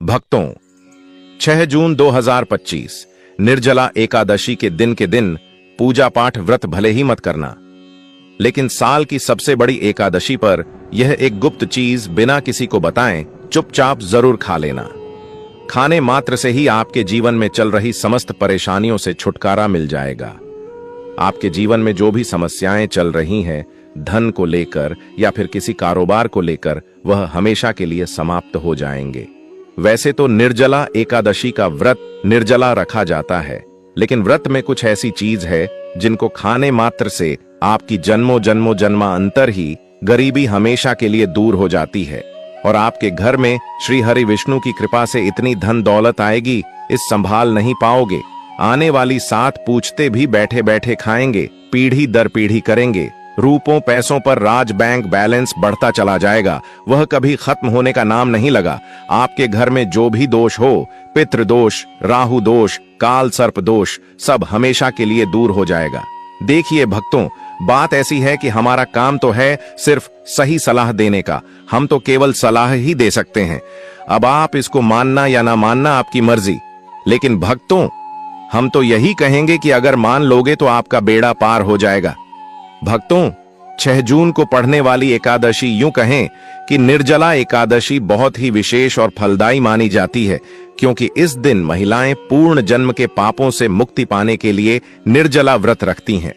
भक्तों, 6 जून 2025 निर्जला एकादशी के दिन पूजा पाठ व्रत भले ही मत करना, लेकिन साल की सबसे बड़ी एकादशी पर यह एक गुप्त चीज बिना किसी को बताएं चुपचाप जरूर खा लेना। खाने मात्र से ही आपके जीवन में चल रही समस्त परेशानियों से छुटकारा मिल जाएगा। आपके जीवन में जो भी समस्याएं चल रही हैं, धन को लेकर या फिर किसी कारोबार को लेकर, वह हमेशा के लिए समाप्त हो जाएंगे। वैसे तो निर्जला एकादशी का व्रत निर्जला रखा जाता है, लेकिन व्रत में कुछ ऐसी चीज है जिनको खाने मात्र से आपकी जन्मों जन्मांतर ही गरीबी हमेशा के लिए दूर हो जाती है और आपके घर में श्री हरि विष्णु की कृपा से इतनी धन दौलत आएगी, इस संभाल नहीं पाओगे। आने वाली 7 पूछते भी बैठे बैठे खाएंगे, पीढ़ी दर पीढ़ी करेंगे। रूपों पैसों पर राज बैंक बैलेंस बढ़ता चला जाएगा, वह कभी खत्म होने का नाम नहीं लगा। आपके घर में जो भी दोष हो, पितृ दोष, राहु दोष, काल सर्प दोष, सब हमेशा के लिए दूर हो जाएगा। देखिए भक्तों, बात ऐसी है कि हमारा काम तो है सिर्फ सही सलाह देने का, हम तो केवल सलाह ही दे सकते हैं। अब आप इसको मानना या ना मानना आपकी मर्जी, लेकिन भक्तों हम तो यही कहेंगे कि अगर मान लोगे तो आपका बेड़ा पार हो जाएगा। भक्तों, 6 जून को पढ़ने वाली एकादशी यूं कहें कि निर्जला एकादशी बहुत ही विशेष और फलदायी मानी जाती है, क्योंकि इस दिन महिलाएं पूर्ण जन्म के पापों से मुक्ति पाने के लिए निर्जला व्रत रखती हैं।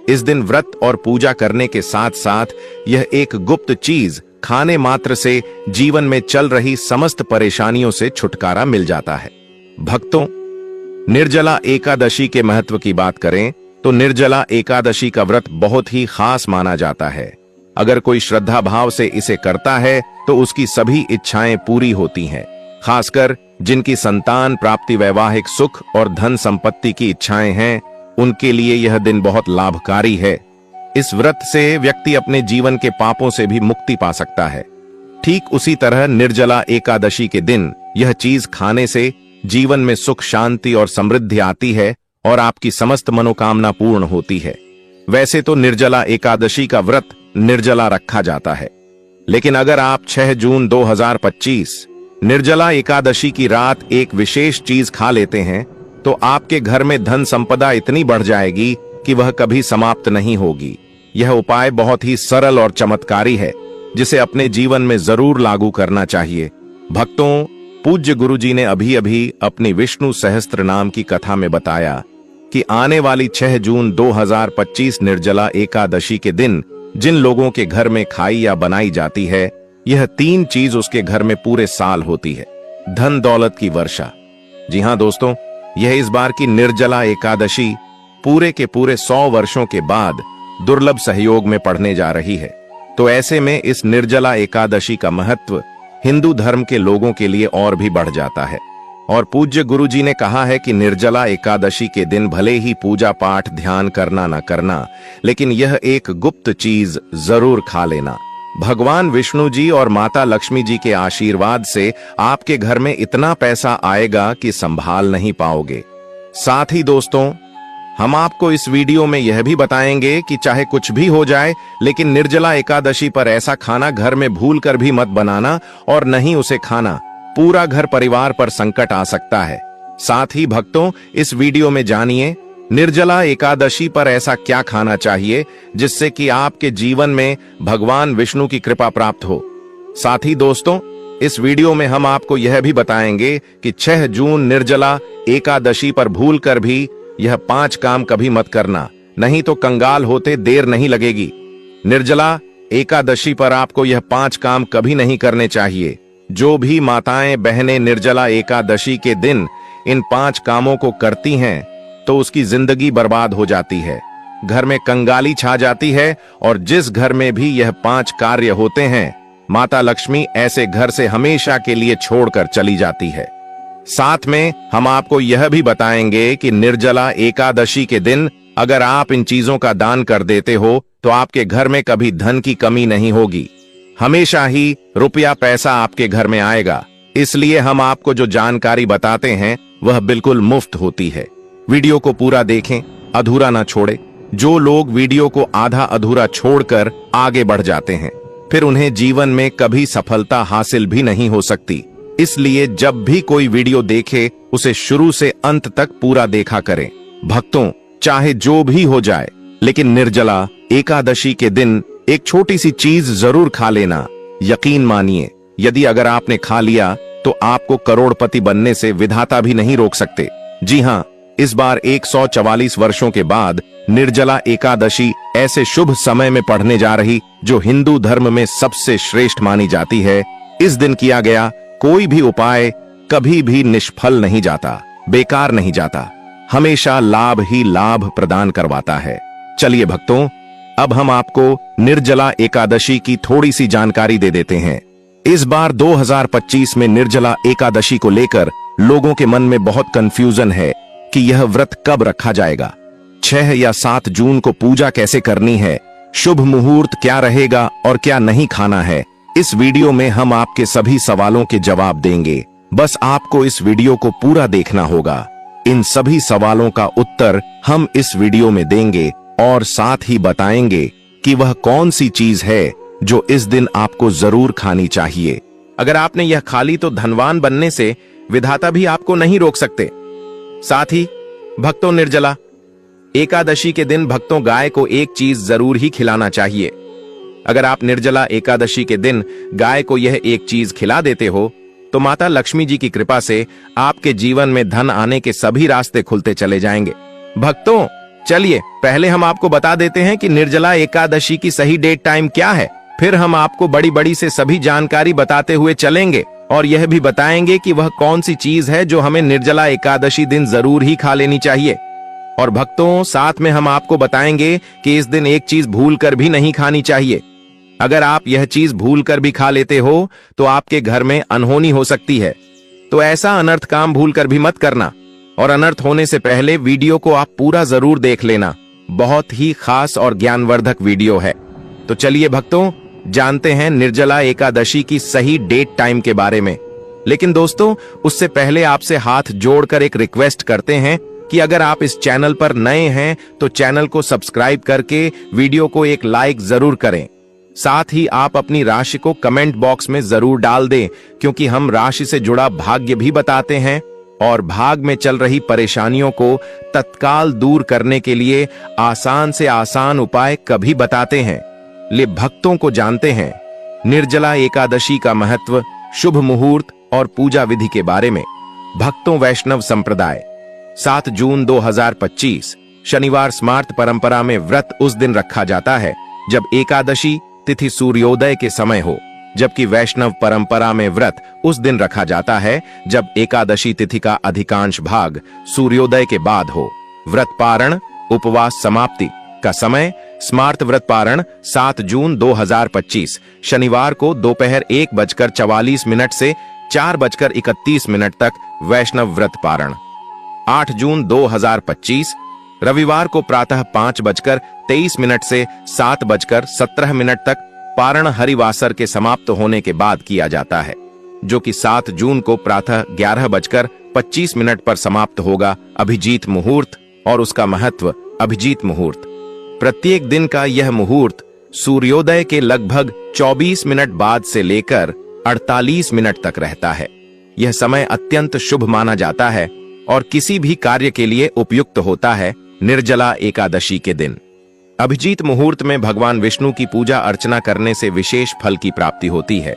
इस दिन व्रत और पूजा करने के साथ साथ यह एक गुप्त चीज खाने मात्र से जीवन में चल रही समस्त परेशानियों से छुटकारा मिल जाता है। भक्तों, निर्जला एकादशी के महत्व की बात करें तो निर्जला एकादशी का व्रत बहुत ही खास माना जाता है। अगर कोई श्रद्धा भाव से इसे करता है तो उसकी सभी इच्छाएं पूरी होती हैं। खासकर जिनकी संतान प्राप्ति, वैवाहिक सुख और धन संपत्ति की इच्छाएं हैं, उनके लिए यह दिन बहुत लाभकारी है। इस व्रत से व्यक्ति अपने जीवन के पापों से भी मुक्ति पा सकता है। ठीक उसी तरह निर्जला एकादशी के दिन यह चीज खाने से जीवन में सुख, शांति और समृद्धि आती है और आपकी समस्त मनोकामना पूर्ण होती है। वैसे तो निर्जला एकादशी का व्रत निर्जला रखा जाता है, लेकिन अगर आप 6 जून 2025 निर्जला एकादशी की रात एक विशेष चीज खा लेते हैं तो आपके घर में धन संपदा इतनी बढ़ जाएगी कि वह कभी समाप्त नहीं होगी। यह उपाय बहुत ही सरल और चमत्कारी है, जिसे अपने जीवन में जरूर लागू करना चाहिए। भक्तों, पूज्य गुरुजी ने अभी अभी अपनी विष्णु सहस्त्र नाम की कथा में बताया कि आने वाली 6 जून 2025 निर्जला एकादशी के दिन जिन लोगों के घर में खाई या बनाई जाती है, यह 3 चीज उसके घर में पूरे साल होती है। धन दौलत की वर्षा। जी हां दोस्तों, यह इस बार की निर्जला एकादशी पूरे के पूरे 100 वर्षों के बाद दुर्लभ सहयोग में पड़ने जा रही है। तो ऐसे में इस निर्जला एकादशी का महत्व हिंदू धर्म के लोगों के लिए और भी बढ़ जाता है। और पूज्य गुरुजी ने कहा है कि निर्जला एकादशी के दिन भले ही पूजा पाठ ध्यान करना न करना, लेकिन यह एक गुप्त चीज जरूर खा लेना। भगवान विष्णु जी और माता लक्ष्मी जी के आशीर्वाद से आपके घर में इतना पैसा आएगा कि संभाल नहीं पाओगे। साथ ही दोस्तों, हम आपको इस वीडियो में यह भी बताएंगे कि चाहे कुछ भी हो जाए, लेकिन निर्जला एकादशी पर ऐसा खाना घर में भूल कर भी मत बनाना, और नहीं उसे खाना, पूरा घर परिवार पर संकट आ सकता है। साथ ही भक्तों, इस वीडियो में जानिए निर्जला एकादशी पर ऐसा क्या खाना चाहिए जिससे कि आपके जीवन में भगवान विष्णु की कृपा प्राप्त हो। साथ ही दोस्तों, इस वीडियो में हम आपको यह भी बताएंगे कि 6 जून निर्जला एकादशी पर भूल कर भी यह 5 काम कभी मत करना, नहीं तो कंगाल होते देर नहीं लगेगी। निर्जला एकादशी पर आपको यह 5 काम कभी नहीं करने चाहिए। जो भी माताएं बहनें निर्जला एकादशी के दिन इन 5 कामों को करती हैं तो उसकी जिंदगी बर्बाद हो जाती है, घर में कंगाली छा जाती है, और जिस घर में भी यह 5 कार्य होते हैं, माता लक्ष्मी ऐसे घर से हमेशा के लिए छोड़कर चली जाती है। साथ में हम आपको यह भी बताएंगे कि निर्जला एकादशी के दिन अगर आप इन चीजों का दान कर देते हो तो आपके घर में कभी धन की कमी नहीं होगी, हमेशा ही रुपया पैसा आपके घर में आएगा। इसलिए हम आपको जो जानकारी बताते हैं वह बिल्कुल मुफ्त होती है। वीडियो को पूरा देखें, अधूरा ना छोड़े। जो लोग वीडियो को आधा अधूरा छोड़कर आगे बढ़ जाते हैं, फिर उन्हें जीवन में कभी सफलता हासिल भी नहीं हो सकती। इसलिए जब भी कोई वीडियो देखे उसे शुरू से अंत तक पूरा देखा करें। भक्तों, चाहे जो भी हो जाए, लेकिन निर्जला एकादशी के दिन एक छोटी सी चीज जरूर खा लेना। यकीन मानिए, यदि अगर आपने खा लिया तो आपको करोड़पति बनने से विधाता भी नहीं रोक सकते। जी हां, इस बार 144 वर्षों के बाद निर्जला एकादशी ऐसे शुभ समय में पढ़ने जा रही जो हिंदू धर्म में सबसे श्रेष्ठ मानी जाती है। इस दिन किया गया कोई भी उपाय कभी भी निष्फल नहीं जाता, बेकार नहीं जाता, हमेशा लाभ ही लाभ प्रदान करवाता है। चलिए भक्तों, अब हम आपको निर्जला एकादशी की थोड़ी सी जानकारी दे देते हैं। इस बार 2025 में निर्जला एकादशी को लेकर लोगों के मन में बहुत कंफ्यूजन है कि यह व्रत कब रखा जाएगा, 6 या 7 जून को पूजा कैसे करनी है, शुभ मुहूर्त क्या रहेगा और क्या नहीं खाना है। इस वीडियो में हम आपके सभी सवालों के जवाब देंगे। बस आपको इस वीडियो को पूरा देखना होगा। इन सभी सवालों का उत्तर हम इस वीडियो में देंगे और साथ ही बताएंगे कि वह कौन सी चीज है जो इस दिन आपको जरूर खानी चाहिए। अगर आपने यह खा ली तो धनवान बनने से विधाता भी आपको नहीं रोक सकते। साथ ही भक्तों, निर्जला एकादशी के दिन भक्तों गाय को एक चीज जरूर ही खिलाना चाहिए। अगर आप निर्जला एकादशी के दिन गाय को यह एक चीज खिला देते हो तो माता लक्ष्मी जी की कृपा से आपके जीवन में धन आने के सभी रास्ते खुलते चले जाएंगे। भक्तों, चलिए पहले हम आपको बता देते हैं कि निर्जला एकादशी की सही डेट टाइम क्या है। फिर हम आपको बड़ी बड़ी से सभी जानकारी बताते हुए चलेंगे और यह भी बताएंगे कि वह कौन सी चीज है जो हमें निर्जला एकादशी दिन जरूर ही खा लेनी चाहिए। और भक्तों, साथ में हम आपको बताएंगे कि इस दिन एक चीज भूल कर भी नहीं खानी चाहिए। अगर आप यह चीज भूल कर भी खा लेते हो तो आपके घर में अनहोनी हो सकती है। तो ऐसा अनर्थ काम भूल कर भी मत करना और अनर्थ होने से पहले वीडियो को आप पूरा जरूर देख लेना। बहुत ही खास और ज्ञानवर्धक वीडियो है। तो चलिए भक्तों, जानते हैं निर्जला एकादशी की सही डेट टाइम के बारे में। लेकिन दोस्तों, उससे पहले आपसे हाथ जोड़कर एक रिक्वेस्ट करते हैं कि अगर आप इस चैनल पर नए हैं तो चैनल को सब्सक्राइब करके वीडियो को एक लाइक जरूर करें। साथ ही आप अपनी राशि को कमेंट बॉक्स में जरूर डाल दें, क्योंकि हम राशि से जुड़ा भाग्य भी बताते हैं और भाग में चल रही परेशानियों को तत्काल दूर करने के लिए आसान से आसान उपाय कभी बताते हैं। ले भक्तों को जानते हैं निर्जला एकादशी का महत्व, शुभ मुहूर्त और पूजा विधि के बारे में। भक्तों, वैष्णव संप्रदाय 7 जून 2025 शनिवार स्मार्त परंपरा में व्रत उस दिन रखा जाता है जब एकादशी तिथि सूर्योदय के समय हो, जबकि वैष्णव परंपरा में व्रत उस दिन रखा जाता है जब एकादशी तिथि का अधिकांश भाग सूर्योदय के बाद हो। व्रत पारण उपवास समाप्ति का समय स्मार्त व्रत पारण 7 जून 2025 शनिवार को दोपहर 1:44 से 4:31 तक वैष्णव व्रत पारण। 8 जून 2025 रविवार को प्रातः 5:23 से 7:17 तक पारण हरिवासर के समाप्त होने के बाद किया जाता है, जो कि 7 जून को प्रातः 11:25 पर समाप्त होगा। अभिजीत मुहूर्त और उसका महत्व। अभिजीत मुहूर्त, प्रत्येक दिन का यह मुहूर्त सूर्योदय के लगभग 24 मिनट बाद से लेकर 48 मिनट तक रहता है। यह समय अत्यंत शुभ माना जाता है और किसी भी कार्य के लिए उपयुक्त होता है। निर्जला एकादशी के दिन अभिजीत मुहूर्त में भगवान विष्णु की पूजा अर्चना करने से विशेष फल की प्राप्ति होती है।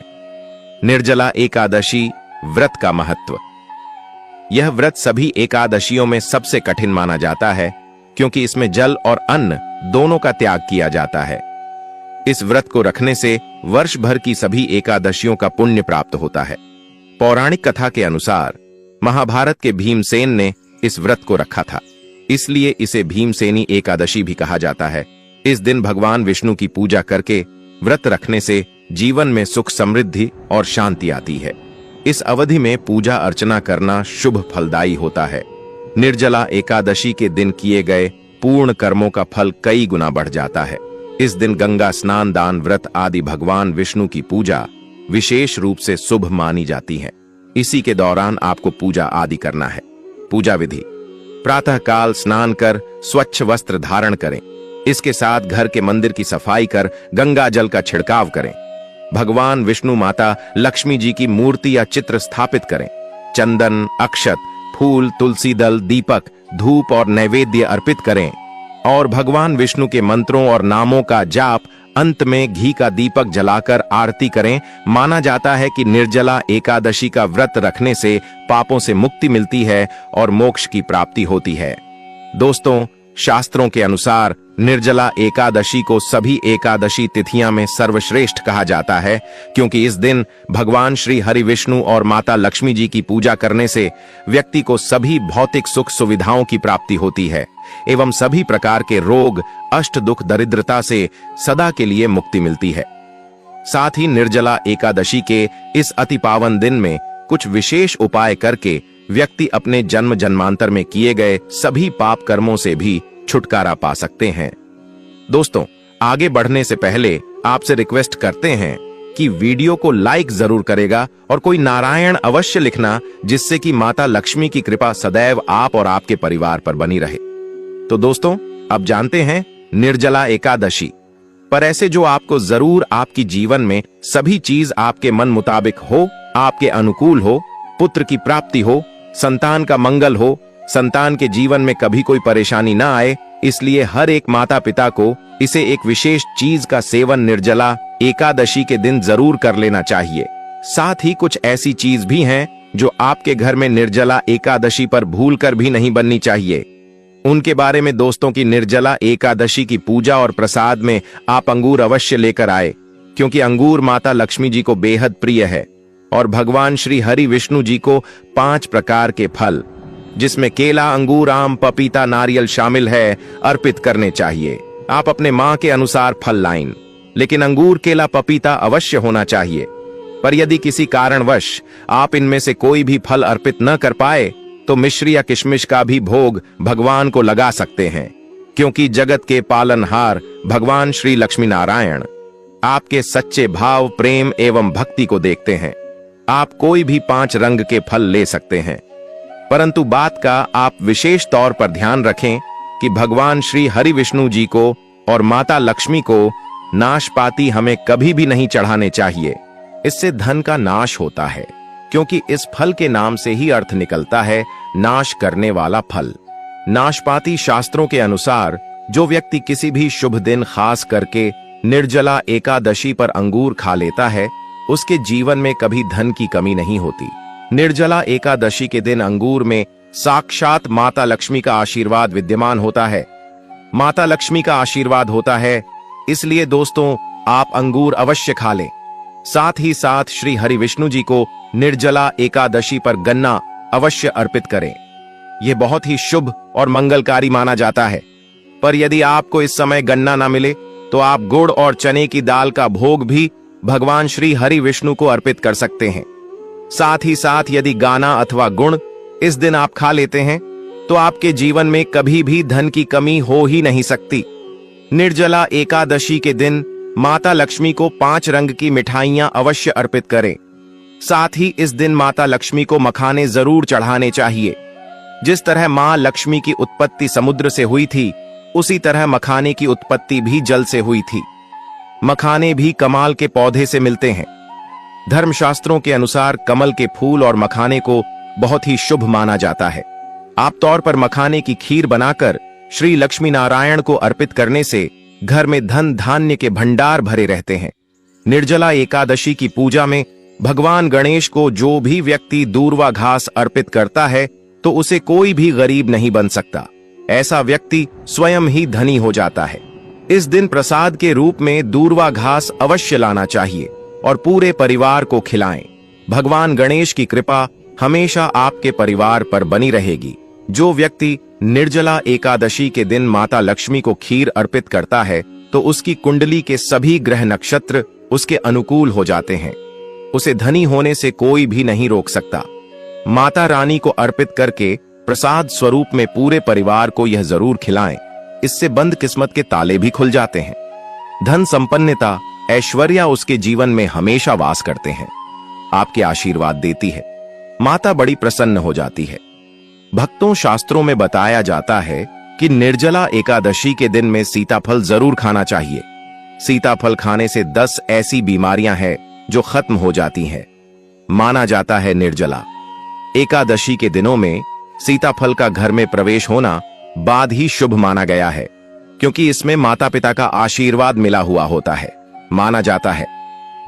निर्जला एकादशी व्रत का महत्व। यह व्रत सभी एकादशियों में सबसे कठिन माना जाता है, क्योंकि इसमें जल और अन्न दोनों का त्याग किया जाता है। इस व्रत को रखने से वर्ष भर की सभी एकादशियों का पुण्य प्राप्त होता है। पौराणिक कथा के अनुसार महाभारत के भीमसेन ने इस व्रत को रखा था, इसलिए इसे भीमसेनी एकादशी भी कहा जाता है। इस दिन भगवान विष्णु की पूजा करके व्रत रखने से जीवन में सुख समृद्धि और शांति आती है। इस अवधि में पूजा अर्चना करना शुभ फलदायी होता है। निर्जला एकादशी के दिन किए गए पूर्ण कर्मों का फल कई गुना बढ़ जाता है। इस दिन गंगा स्नान, दान, व्रत आदि भगवान विष्णु की पूजा विशेष रूप से शुभ मानी जाती है। इसी के दौरान आपको पूजा आदि करना है। पूजा विधि। प्रातः काल स्नान कर स्वच्छ वस्त्र धारण करें। इसके साथ घर के मंदिर की सफाई कर गंगा जल का छिड़काव करें। भगवान विष्णु माता लक्ष्मी जी की मूर्ति या चित्र स्थापित करें। चंदन, अक्षत, फूल, तुलसी दल, दीपक, धूप और नैवेद्य अर्पित करें और भगवान विष्णु के मंत्रों और नामों का जाप, अंत में घी का दीपक जलाकर आरती करें। माना जाता है कि निर्जला एकादशी का व्रत रखने से पापों से मुक्ति मिलती है और मोक्ष की प्राप्ति होती है। दोस्तों, शास्त्रों के अनुसार निर्जला एकादशी को सभी एकादशी तिथियां में सर्वश्रेष्ठ कहा जाता है, क्योंकि इस दिन भगवान श्री हरि विष्णु और माता लक्ष्मी जी की पूजा करने से व्यक्ति को सभी भौतिक सुख सुविधाओं की प्राप्ति होती है एवं सभी प्रकार के रोग, अष्ट दुख, दरिद्रता से सदा के लिए मुक्ति मिलती है। साथ ही निर्जला एकादशी के इस अति पावन दिन में कुछ विशेष उपाय करके व्यक्ति अपने जन्म जन्मांतर में किए गए सभी पाप कर्मों से भी छुटकारा पा सकते हैं। दोस्तों, आगे बढ़ने से पहले आपसे रिक्वेस्ट करते हैं कि वीडियो को लाइक जरूर करेगा और कोई नारायण अवश्य लिखना, जिससे कि माता लक्ष्मी की कृपा सदैव आप और आपके परिवार पर बनी रहे। तो दोस्तों, अब जानते हैं निर्जला एकादशी पर ऐसे जो आपको जरूर आपकी जीवन में सभी चीज आपके मन मुताबिक हो, आपके अनुकूल हो, पुत्र की प्राप्ति हो, संतान का मंगल हो, संतान के जीवन में कभी कोई परेशानी ना आए, इसलिए हर एक माता पिता को इसे एक विशेष चीज का सेवन निर्जला एकादशी के दिन जरूर कर लेना चाहिए। साथ ही कुछ ऐसी चीज भी हैं जो आपके घर में निर्जला एकादशी पर भूलकर भी नहीं बननी चाहिए। उनके बारे में दोस्तों की निर्जला एकादशी की पूजा और प्रसाद में आप अंगूर अवश्य लेकर आए, क्योंकि अंगूर माता लक्ष्मी जी को बेहद प्रिय है और भगवान श्री हरि विष्णु जी को 5 प्रकार के फल, जिसमें केला, अंगूर, आम, पपीता, नारियल शामिल है, अर्पित करने चाहिए। आप अपने मां के अनुसार फल लाइन, लेकिन अंगूर, केला, पपीता अवश्य होना चाहिए। पर यदि किसी कारणवश आप इनमें से कोई भी फल अर्पित न कर पाए तो मिश्री या किशमिश का भी भोग भगवान को लगा सकते हैं, क्योंकि जगत के पालनहार भगवान श्री लक्ष्मी नारायण आपके सच्चे भाव, प्रेम एवं भक्ति को देखते हैं। आप कोई भी 5 रंग के फल ले सकते हैं, परंतु बात का आप विशेष तौर पर ध्यान रखें कि भगवान श्री हरि विष्णु जी को और माता लक्ष्मी को नाशपाती हमें कभी भी नहीं चढ़ाने चाहिए। इससे धन का नाश होता है, क्योंकि इस फल के नाम से ही अर्थ निकलता है नाश करने वाला फल। नाशपाती शास्त्रों के अनुसार जो व्यक्ति किसी भी शुभ दिन खास करके निर्जला एकादशी पर अंगूर खा लेता है, उसके जीवन में कभी धन की कमी नहीं होती। निर्जला एकादशी के दिन अंगूर में साक्षात माता लक्ष्मी का आशीर्वाद विद्यमान होता है। माता लक्ष्मी का आशीर्वाद होता है, इसलिए दोस्तों आप अंगूर अवश्य खा लें। साथ ही साथ श्री हरि विष्णु जी को निर्जला एकादशी पर गन्ना अवश्य अर्पित करें। यह बहुत ही शुभ और मंगलकारी माना जाता है। पर यदि आपको इस समय गन्ना ना मिले तो आप गुड़ और चने की दाल का भोग भी भगवान श्री हरि विष्णु को अर्पित कर सकते हैं। साथ ही साथ यदि गाना अथवा गुड़ इस दिन आप खा लेते हैं तो आपके जीवन में कभी भी धन की कमी हो ही नहीं सकती। निर्जला एकादशी के दिन माता लक्ष्मी को 5 रंग की मिठाइयां अवश्य अर्पित करें। साथ ही इस दिन माता लक्ष्मी को मखाने जरूर चढ़ाने चाहिए। जिस तरह मां लक्ष्मी की उत्पत्ति समुद्र से हुई थी, उसी तरह मखाने की उत्पत्ति भी जल से हुई थी। मखाने भी कमाल के पौधे से मिलते हैं। धर्मशास्त्रों के अनुसार कमल के फूल और मखाने को बहुत ही शुभ माना जाता है। आप तौर पर मखाने की खीर बनाकर श्री लक्ष्मी नारायण को अर्पित करने से घर में धन धान्य के भंडार भरे रहते हैं। निर्जला एकादशी की पूजा में भगवान गणेश को जो भी व्यक्ति दूर्वा घास अर्पित करता है तो उसे कोई भी गरीब नहीं बन सकता। ऐसा व्यक्ति स्वयं ही धनी हो जाता है। इस दिन प्रसाद के रूप में दूर्वा घास अवश्य लाना चाहिए और पूरे परिवार को खिलाएं। भगवान गणेश की कृपा हमेशा आपके परिवार पर बनी रहेगी। जो व्यक्ति निर्जला एकादशी के दिन माता लक्ष्मी को खीर अर्पित करता है तो उसकी कुंडली के सभी ग्रह नक्षत्र उसके अनुकूल हो जाते हैं। उसे धनी होने से कोई भी नहीं रोक सकता। माता रानी को अर्पित करके प्रसाद स्वरूप में पूरे परिवार को यह जरूर खिलाएं। इससे बंद किस्मत के ताले भी खुल जाते हैं। धन संपन्नता, ऐश्वर्या उसके जीवन में हमेशा वास करते हैं। आपके आशीर्वाद देती है। माता बड़ी प्रसन्न हो जाती है। भक्तों, शास्त्रों में बताया जाता है कि निर्जला एकादशी के दिन में सीताफल जरूर खाना चाहिए। सीताफल खाने से 10 ऐसी बीमारियां हैं जो खत्म हो जाती हैं। माना जाता है निर्जला एकादशी के दिनों में सीताफल का घर में प्रवेश होना बाद ही शुभ माना गया है, क्योंकि इसमें माता पिता का आशीर्वाद मिला हुआ होता है। माना जाता है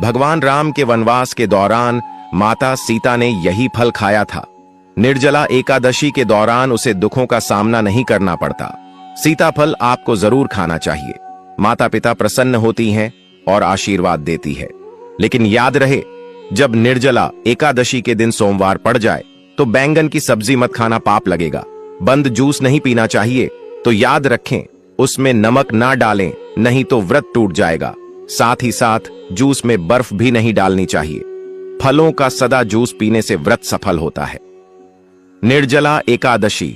भगवान राम के वनवास के दौरान माता सीता ने यही फल खाया था। निर्जला एकादशी के दौरान उसे दुखों का सामना नहीं करना पड़ता। सीताफल आपको जरूर खाना चाहिए। माता पिता प्रसन्न होती हैं और आशीर्वाद देती है। लेकिन याद रहे, जब निर्जला एकादशी के दिन सोमवार पड़ जाए तो बैंगन की सब्जी मत खाना, पाप लगेगा। बंद जूस नहीं पीना चाहिए, तो याद रखें उसमें नमक ना डालें, नहीं तो व्रत टूट जाएगा। साथ ही साथ जूस में बर्फ भी नहीं डालनी चाहिए। फलों का सदा जूस पीने से व्रत सफल होता है। निर्जला एकादशी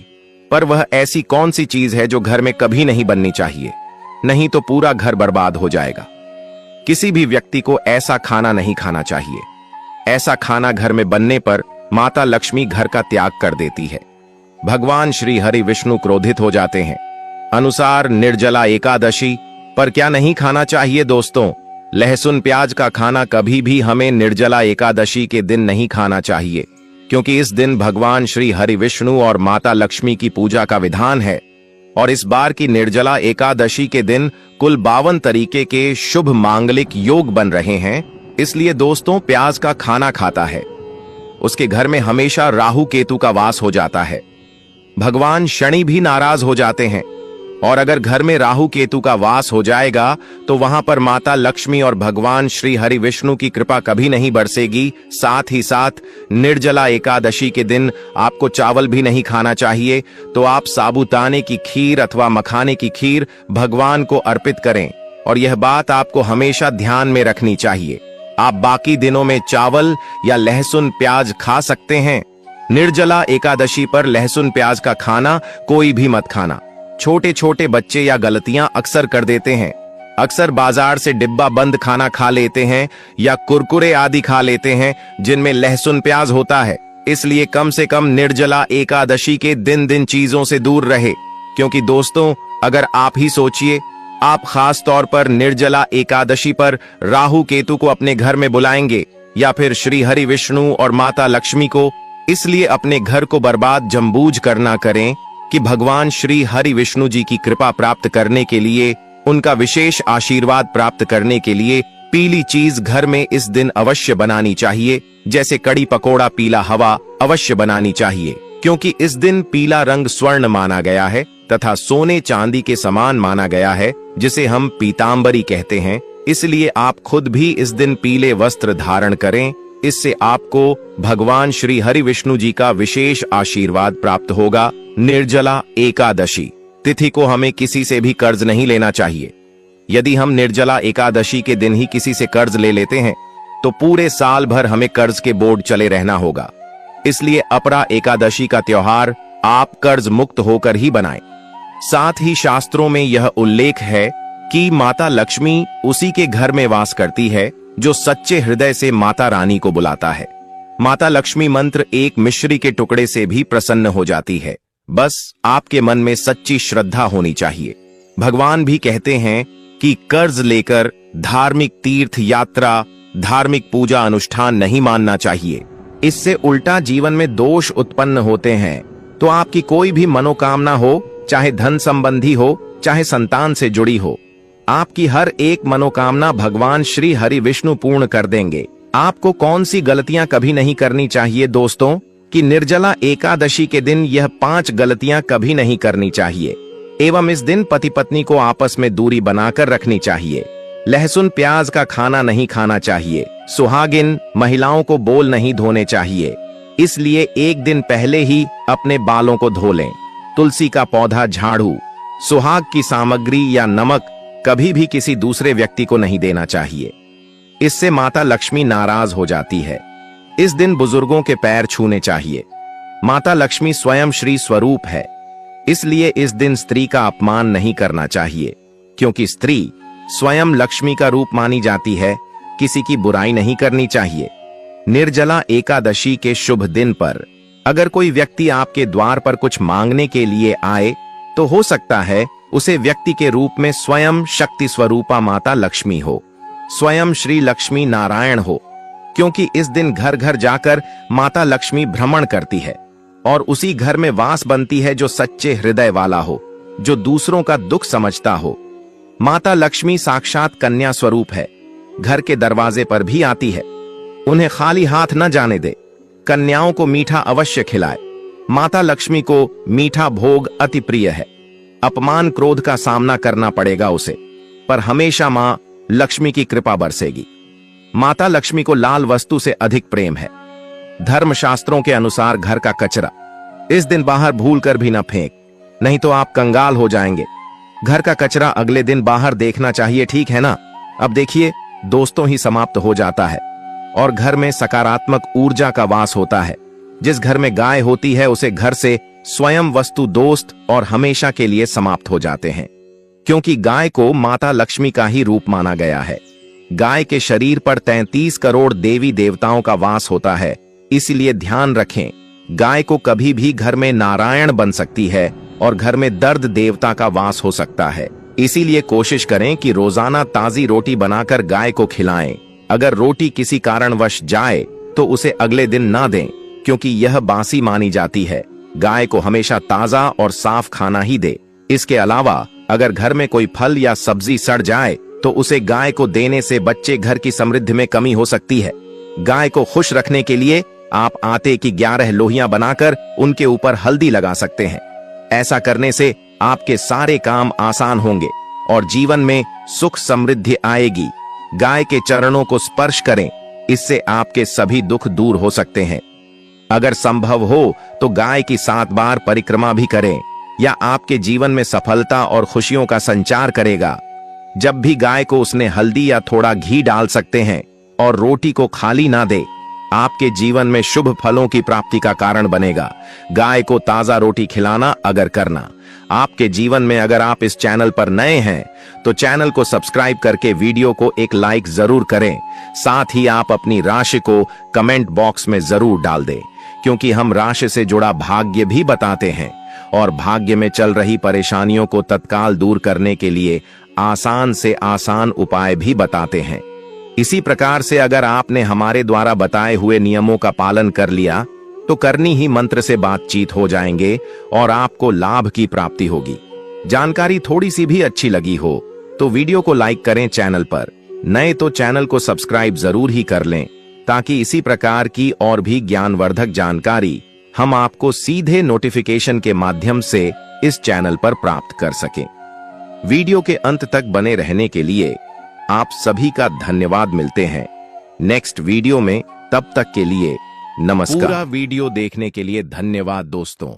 पर वह ऐसी कौन सी चीज है जो घर में कभी नहीं बननी चाहिए, नहीं तो पूरा घर बर्बाद हो जाएगा। किसी भी व्यक्ति को ऐसा खाना नहीं खाना चाहिए। ऐसा खाना घर में बनने पर माता लक्ष्मी घर का त्याग कर देती है। भगवान श्री हरि विष्णु क्रोधित हो जाते हैं। अनुसार निर्जला एकादशी पर क्या नहीं खाना चाहिए दोस्तों? लहसुन प्याज का खाना कभी भी हमें निर्जला एकादशी के दिन नहीं खाना चाहिए, क्योंकि इस दिन भगवान श्री हरि विष्णु और माता लक्ष्मी की पूजा का विधान है। और इस बार की निर्जला एकादशी के दिन कुल 52 तरीके के शुभ मांगलिक योग बन रहे हैं। इसलिए दोस्तों, प्याज का खाना खाता है उसके घर में हमेशा राहु केतु का वास हो जाता है। भगवान शनि भी नाराज हो जाते हैं, और अगर घर में राहु केतु का वास हो जाएगा तो वहां पर माता लक्ष्मी और भगवान श्री हरि विष्णु की कृपा कभी नहीं बरसेगी। साथ ही साथ निर्जला एकादशी के दिन आपको चावल भी नहीं खाना चाहिए, तो आप साबूदाने की खीर अथवा मखाने की खीर भगवान को अर्पित करें। और यह बात आपको हमेशा ध्यान में रखनी चाहिए। आप बाकी दिनों में चावल या लहसुन प्याज खा सकते हैं। निर्जला एकादशी पर लहसुन प्याज का खाना कोई भी मत खाना। छोटे छोटे बच्चे या गलतियां अक्सर कर देते हैं। अक्सर बाजार से डिब्बा बंद खाना खा लेते हैं या कुरकुरे आदि खा लेते हैं जिनमें लहसुन प्याज होता है। इसलिए कम से कम निर्जला एकादशी के दिन चीजों से दूर रहे। क्योंकि दोस्तों, अगर आप ही सोचिए, आप खास तौर पर निर्जला एकादशी पर राहु केतु को अपने घर में बुलाएंगे या फिर श्री हरि विष्णु और माता लक्ष्मी को, इसलिए अपने घर को बर्बाद जमबूझ करना करें कि भगवान श्री हरि विष्णु जी की कृपा प्राप्त करने के लिए, उनका विशेष आशीर्वाद प्राप्त करने के लिए पीली चीज घर में इस दिन अवश्य बनानी चाहिए। जैसे कड़ी पकोड़ा, पीला हवा अवश्य बनानी चाहिए, क्योंकि इस दिन पीला रंग स्वर्ण माना गया है तथा सोने चांदी के समान माना गया है, जिसे हम पीतांबरी कहते हैं। इसलिए आप खुद भी इस दिन पीले वस्त्र धारण करें। इससे आपको भगवान श्री हरि विष्णु जी का विशेष आशीर्वाद प्राप्त होगा। निर्जला एकादशी तिथि को हमें किसी से भी कर्ज नहीं लेना चाहिए। यदि हम निर्जला एकादशी के दिन ही किसी से कर्ज ले लेते हैं तो पूरे साल भर हमें कर्ज के बोझ चले रहना होगा। इसलिए अपरा एकादशी का त्योहार आप कर्ज मुक्त होकर ही बनाएं। साथ ही शास्त्रों में यह उल्लेख है कि माता लक्ष्मी उसी के घर में वास करती है जो सच्चे हृदय से माता रानी को बुलाता है। माता लक्ष्मी मंत्र एक मिश्री के टुकड़े से भी प्रसन्न हो जाती है। बस आपके मन में सच्ची श्रद्धा होनी चाहिए। भगवान भी कहते हैं कि कर्ज लेकर धार्मिक तीर्थ यात्रा, धार्मिक पूजा अनुष्ठान नहीं मानना चाहिए। इससे उल्टा जीवन में दोष उत्पन्न होते हैं। तो आपकी कोई भी मनोकामना हो, चाहे धन संबंधी हो, चाहे संतान से जुड़ी हो, आपकी हर एक मनोकामना भगवान श्री हरि विष्णु पूर्ण कर देंगे। आपको कौन सी गलतियां कभी नहीं करनी चाहिए दोस्तों? कि निर्जला एकादशी के दिन यह 5 गलतियां कभी नहीं करनी चाहिए। एवं इस दिन पति पत्नी को आपस में दूरी बनाकर रखनी चाहिए। लहसुन प्याज का खाना नहीं खाना चाहिए। सुहागिन महिलाओं को बोल नहीं धोने चाहिए, इसलिए एक दिन पहले ही अपने बालों को धो लें। तुलसी का पौधा, झाड़ू, सुहाग की सामग्री या नमक कभी भी किसी दूसरे व्यक्ति को नहीं देना चाहिए। इससे माता लक्ष्मी नाराज हो जाती है। इस दिन बुजुर्गों के पैर छूने चाहिए। माता लक्ष्मी स्वयं श्री स्वरूप है, इसलिए इस दिन स्त्री का अपमान नहीं करना चाहिए, क्योंकि स्त्री स्वयं लक्ष्मी का रूप मानी जाती है। किसी की बुराई नहीं करनी चाहिए। निर्जला एकादशी के शुभ दिन पर अगर कोई व्यक्ति आपके द्वार पर कुछ मांगने के लिए आए तो हो सकता है उसे व्यक्ति के रूप में स्वयं शक्ति स्वरूपा माता लक्ष्मी हो, स्वयं श्री लक्ष्मी नारायण हो, क्योंकि इस दिन घर घर जाकर माता लक्ष्मी भ्रमण करती है और उसी घर में वास बनती है जो सच्चे हृदय वाला हो, जो दूसरों का दुख समझता हो। माता लक्ष्मी साक्षात कन्या स्वरूप है, घर के दरवाजे पर भी आती है। उन्हें खाली हाथ न जाने दे, कन्याओं को मीठा अवश्य खिलाए। माता लक्ष्मी को मीठा भोग अति प्रिय है। अपमान क्रोध का सामना करना पड़ेगा उसे, पर हमेशा मां लक्ष्मी की कृपा बरसेगी। माता लक्ष्मी को लाल वस्तु से अधिक प्रेम है। धर्मशास्त्रों के अनुसार घर का कचरा इस दिन बाहर भूल कर भी न फेंक, नहीं तो आप कंगाल हो जाएंगे। घर का कचरा अगले दिन बाहर देखना चाहिए, ठीक है ना। अब देखिए, दोस्तों ही समाप्त हो जाता है और घर में सकारात्मक ऊर्जा का वास होता है। जिस घर में गाय होती है उसे घर से स्वयं वस्तु दोस्त और हमेशा के लिए समाप्त हो जाते हैं, क्योंकि गाय को माता लक्ष्मी का ही रूप माना गया है। गाय के शरीर पर 33 करोड़ देवी देवताओं का वास होता है, इसलिए ध्यान रखें, गाय को कभी भी घर में नारायण बन सकती है और घर में दर्द देवता का वास हो सकता है। इसीलिए कोशिश करें कि रोजाना ताजी रोटी बनाकर गाय को खिलाएं। अगर रोटी किसी कारणवश जाए तो उसे अगले दिन ना दें, क्योंकि यह बासी मानी जाती है। गाय को हमेशा ताजा और साफ खाना ही दे। इसके अलावा अगर घर में कोई फल या सब्जी सड़ जाए तो उसे गाय को देने से बच्चे घर की समृद्धि में कमी हो सकती है। गाय को खुश रखने के लिए आप आटे की 11 लोहियां बनाकर उनके ऊपर हल्दी लगा सकते हैं। ऐसा करने से आपके सारे काम आसान होंगे और जीवन में सुख समृद्धि आएगी। गाय के चरणों को स्पर्श करें, इससे आपके सभी दुख दूर हो सकते हैं। अगर संभव हो तो गाय की 7 बार परिक्रमा भी करें, या आपके जीवन में सफलता और खुशियों का संचार करेगा। जब भी गाय को उसने हल्दी या थोड़ा घी डाल सकते हैं और रोटी को खाली ना दे, आपके जीवन में शुभ फलों की प्राप्ति का कारण बनेगा। गाय को ताजा रोटी खिलाना अगर करना आपके जीवन में, अगर आप इस चैनल पर नए हैं तो चैनल को सब्सक्राइब करके वीडियो को एक लाइक जरूर करें। साथ ही आप अपनी राशि को कमेंट बॉक्स में जरूर डाल दें, क्योंकि हम राशि से जुड़ा भाग्य भी बताते हैं और भाग्य में चल रही परेशानियों को तत्काल दूर करने के लिए आसान से आसान उपाय भी बताते हैं। इसी प्रकार से अगर आपने हमारे द्वारा बताए हुए नियमों का पालन कर लिया तो करनी ही मंत्र से बातचीत हो जाएंगे और आपको लाभ की प्राप्ति होगी। जानकारी थोड़ी सी भी अच्छी लगी हो तो वीडियो को लाइक करें, चैनल पर नए तो चैनल को सब्सक्राइब जरूर ही कर लें, ताकि इसी प्रकार की और भी ज्ञानवर्धक जानकारी हम आपको सीधे नोटिफिकेशन के माध्यम से इस चैनल पर प्राप्त कर सकें। वीडियो के अंत तक बने रहने के लिए आप सभी का धन्यवाद। मिलते हैं नेक्स्ट वीडियो में, तब तक के लिए नमस्कार। पूरा वीडियो देखने के लिए धन्यवाद दोस्तों।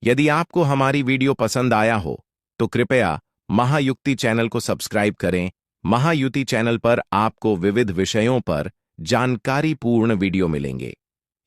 यदि आपको हमारी वीडियो पसंद आया हो तो कृपया महायुक्ति चैनल को सब्सक्राइब करें। महायुति चैनल पर आपको विविध विषयों पर जानकारीपूर्ण वीडियो मिलेंगे।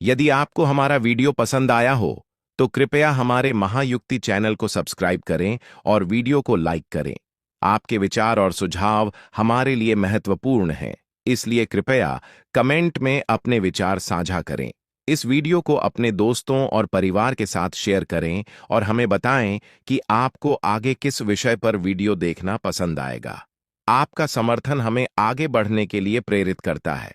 यदि आपको हमारा वीडियो पसंद आया हो तो कृपया हमारे महायुक्ति चैनल को सब्सक्राइब करें और वीडियो को लाइक करें। आपके विचार और सुझाव हमारे लिए महत्वपूर्ण हैं, इसलिए कृपया कमेंट में अपने विचार साझा करें। इस वीडियो को अपने दोस्तों और परिवार के साथ शेयर करें और हमें बताएं कि आपको आगे किस विषय पर वीडियो देखना पसंद आएगा। आपका समर्थन हमें आगे बढ़ने के लिए प्रेरित करता है।